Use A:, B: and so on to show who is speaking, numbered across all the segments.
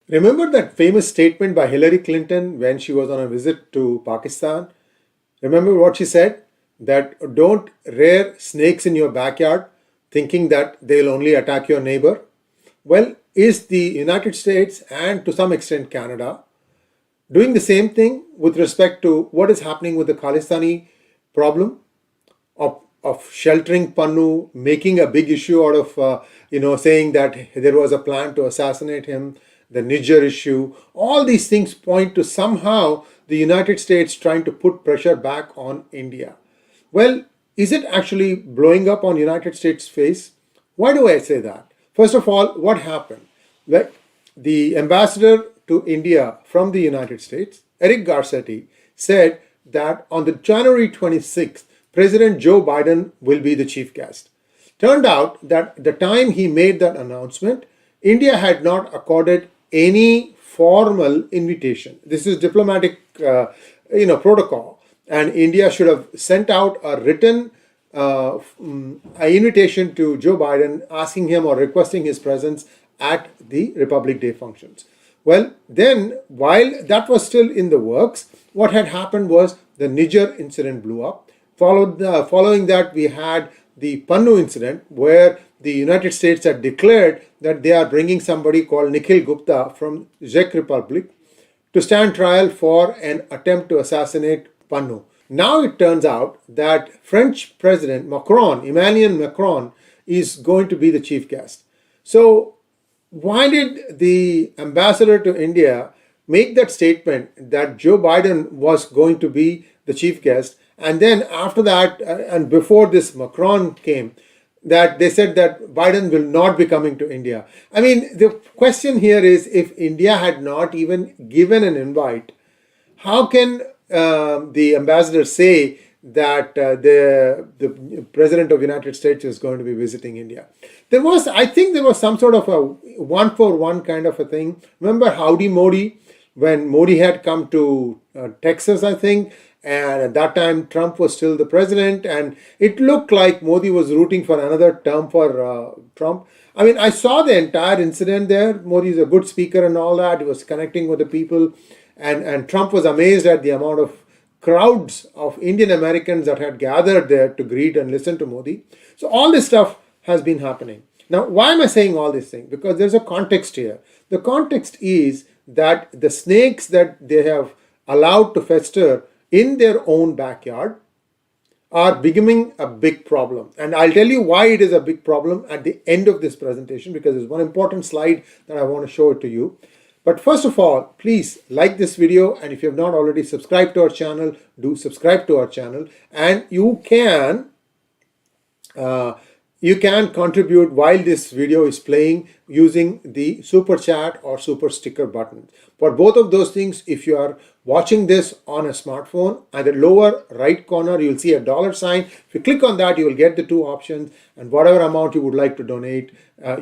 A: Remember that famous statement by Hillary Clinton when she was on a visit to Pakistan? Remember what she said? That don't rear snakes in your backyard thinking that they'll only attack your neighbor. Well, is the United States and to some extent Canada doing the same thing with respect to what is happening with the Khalistani problem of sheltering Pannu, making a big issue out of, saying that there was a plan to assassinate him, the Niger issue. All these things point to somehow the United States trying to put pressure back on India. Well, is it actually blowing up on United States' face? Why do I say that? First of all, what happened? Well, the ambassador to India from the United States, 𝗤𝙧𝙤𝙪, said that on the January 26th, President Joe Biden will be the chief guest. Turned out that the time he made that announcement, India had not accorded any formal invitation. This is diplomatic, protocol, and India should have sent out a written invitation to Joe Biden asking him or requesting his presence at the Republic Day functions. Well, then, while that was still in the works, what had happened was the Niger incident blew up. Following that, we had the Pannu incident, where the United States had declared that they are bringing somebody called Nikhil Gupta from Czech Republic to stand trial for an attempt to assassinate Pannu. Now it turns out that French President Emmanuel Macron, is going to be the chief guest. So why did the ambassador to India make that statement that Joe Biden was going to be the chief guest? And then after that, and before this Macron came, that they said that Biden will not be coming to India. I mean, the question here is, if India had not even given an invite, how can the ambassador say that the president of the United States is going to be visiting India? I think there was some sort of a one-for-one kind of a thing. Remember Howdy Modi, when Modi had come to Texas, I think, and at that time Trump was still the president, and it looked like Modi was rooting for another term for Trump. I mean, I saw the entire incident there. Modi is a good speaker and all that. He was connecting with the people, and Trump was amazed at the amount of crowds of Indian Americans that had gathered there to greet and listen to Modi. So all this stuff has been happening. Now, why am I saying all these things? Because there's a context here. The context is that the snakes that they have allowed to fester in their own backyard are becoming a big problem. And I'll tell you why it is a big problem at the end of this presentation, because there's one important slide that I want to show it to you. But first of all, please like this video, and if you have not already subscribed to our channel, do subscribe to our channel, and you can contribute while this video is playing using the super chat or super sticker button. For both of those things, if you are watching this on a smartphone, at the lower right corner, you'll see a $sign. If you click on that, you will get the two options, and whatever amount you would like to donate,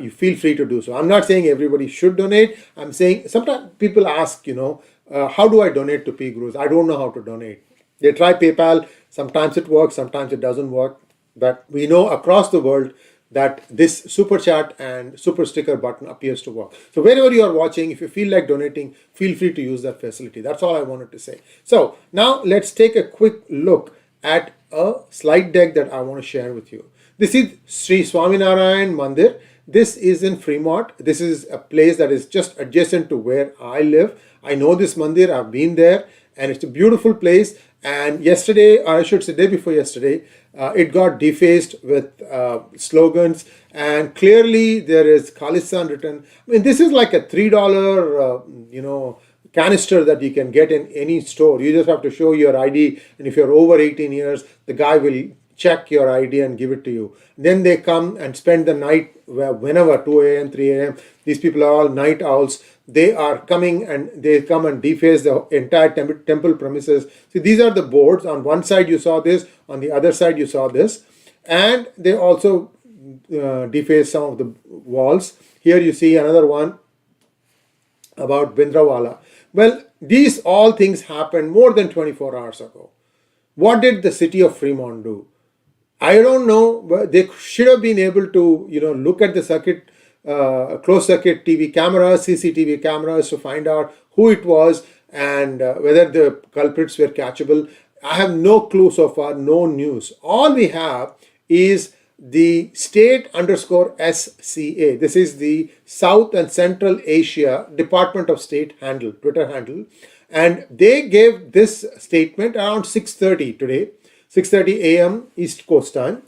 A: you feel free to do so. I'm not saying everybody should donate. I'm saying sometimes people ask, how do I donate to 𝗖𝗼𝙑? I don't know how to donate. They try PayPal. Sometimes it works, sometimes it doesn't work. But we know across the world that this super chat and super sticker button appears to work. So wherever you are watching, if you feel like donating, feel free to use that facility. That's all I wanted to say. So now let's take a quick look at a slide deck that I want to share with you. This is Sree Swaminarayan Madir. This is in Fremont. This is a place that is just adjacent to where I live. I know this mandir, I've been there, and it's a beautiful place. And yesterday, or I should say day before yesterday, it got defaced with slogans, and clearly there is Khalistan written. I mean, this is like a $3, canister that you can get in any store. You just have to show your ID, and if you're over 18 years, the guy will check your ID and give it to you. Then they come and spend the night whenever, 2 a.m., 3 a.m. These people are all night owls. They are coming and they come and deface the entire temple premises. See, these are the boards. On one side you saw this, on the other side you saw this. And they also deface some of the walls. Here you see another one about Bhindranwala. Well, these all things happened more than 24 hours ago. What did the city of Fremont do? I don't know, but they should have been able to, look at the circuit closed-circuit TV cameras, CCTV cameras to find out who it was and whether the culprits were catchable. I have no clue so far, no news. All we have is the state_SCA. This is the South and Central Asia Department of State handle, Twitter handle. And they gave this statement around 6:30 today, 6:30 a.m. East Coast time.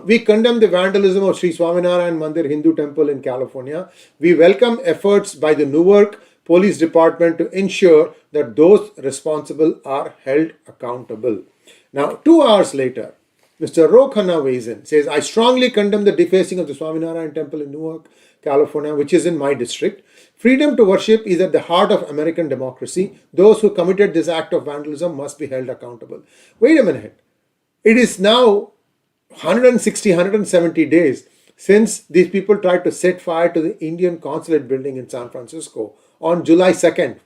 A: We condemn the vandalism of Shree Swaminarayan Madir Hindu temple in California. We welcome efforts by the Newark Police Department to ensure that those responsible are held accountable. Now, 2 hours later, Mr. Khanna weighs in, says, I strongly condemn the defacing of the Swaminarayan temple in Newark, California, which is in my district. Freedom to worship is at the heart of American democracy. Those who committed this act of vandalism must be held accountable. Wait a minute. It is now 160, 170 days since these people tried to set fire to the Indian consulate building in San Francisco on July 2nd.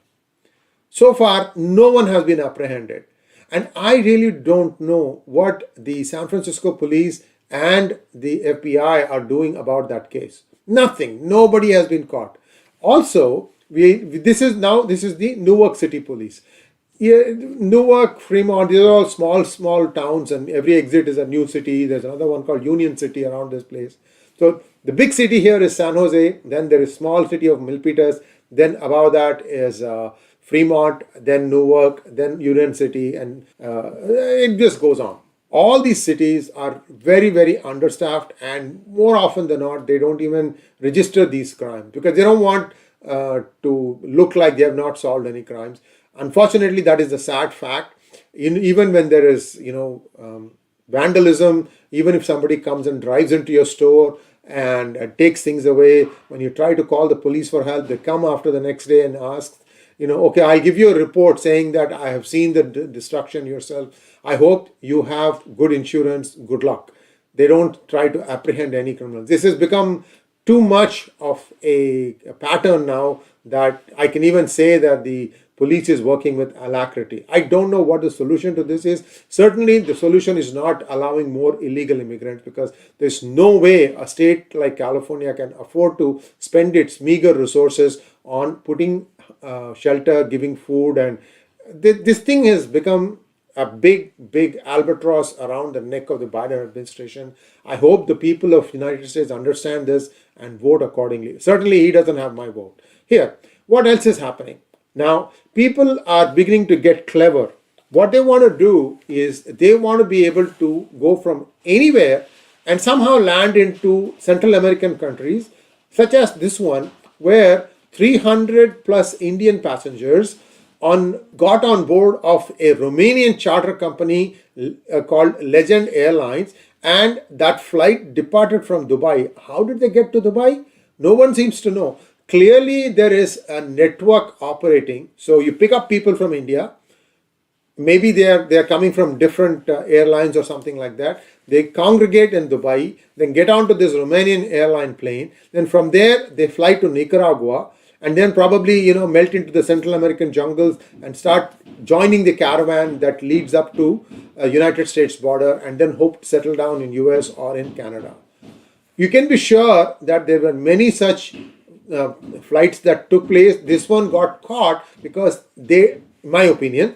A: So far, no one has been apprehended. And I really don't know what the San Francisco police and the FBI are doing about that case. Nothing. Nobody has been caught. Also, this is the Newark City Police. Newark, Fremont, these are all small towns, and every exit is a new city. There's another one called Union City around this place. So the big city here is San Jose. Then there is small city of Milpitas. Then above that is Fremont, then Newark, then Union City, and it just goes on. All these cities are very, very understaffed, and more often than not, they don't even register these crimes because they don't want to look like they have not solved any crimes. Unfortunately, that is the sad fact. Even when there is, vandalism, even if somebody comes and drives into your store and takes things away, when you try to call the police for help, they come after the next day and ask, okay, I'll give you a report saying that I have seen the destruction yourself. I hope you have good insurance. Good luck. They don't try to apprehend any criminals. This has become too much of a pattern now that I can even say that the police is working with alacrity. I don't know what the solution to this is. Certainly, the solution is not allowing more illegal immigrants because there's no way a state like California can afford to spend its meager resources on putting shelter, giving food, and this thing has become a big albatross around the neck of the Biden administration. I hope the people of the United States understand this and vote accordingly. Certainly, he doesn't have my vote. Here, what else is happening? Now, people are beginning to get clever. What they want to do is they want to be able to go from anywhere and somehow land into Central American countries, such as this one, where 300 plus Indian passengers got on board of a Romanian charter company called Legend Airlines, and that flight departed from Dubai. How did they get to Dubai? No one seems to know. Clearly, there is a network operating. So you pick up people from India. Maybe they are coming from different airlines or something like that. They congregate in Dubai, then get onto this Romanian airline plane. Then from there, they fly to Nicaragua, and then probably melt into the Central American jungles and start joining the caravan that leads up to a United States border, and then hope to settle down in US or in Canada. You can be sure that there were many such flights that took place. This one got caught because in my opinion,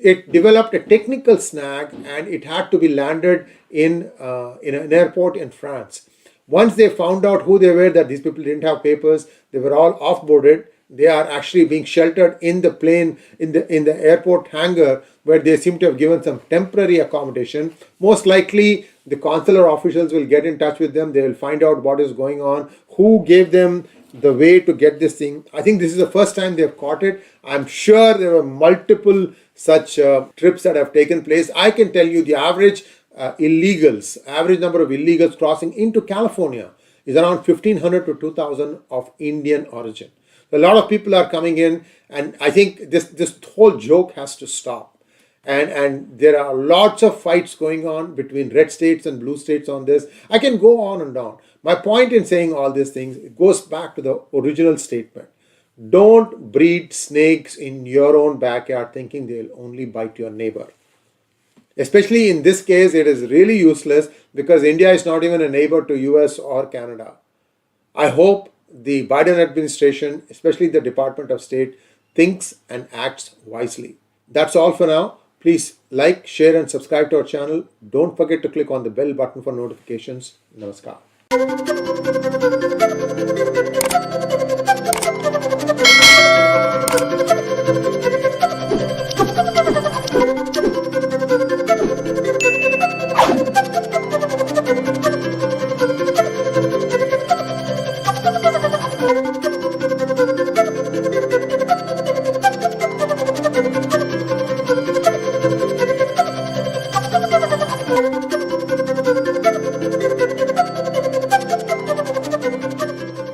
A: it developed a technical snag and it had to be landed in an airport in France. Once they found out who they were, that these people didn't have papers, they were all off-boarded. They are actually being sheltered in the plane, in the airport hangar, where they seem to have given some temporary accommodation. Most likely, the consular officials will get in touch with them. They will find out what is going on, who gave them the way to get this thing. I think this is the first time they've caught it. I'm sure there were multiple such trips that have taken place. I can tell you the average number of illegals crossing into California is around 1,500 to 2,000 of Indian origin. A lot of people are coming in, and I think this whole joke has to stop. And there are lots of fights going on between red states and blue states on this. I can go on and on. My point in saying all these things, it goes back to the original statement. Don't breed snakes in your own backyard thinking they'll only bite your neighbor. Especially in this case, it is really useless because India is not even a neighbor to US or Canada. I hope the Biden administration, especially the Department of State, thinks and acts wisely. That's all for now. Please like, share and subscribe to our channel. Don't forget to click on the bell button for notifications. Namaskar.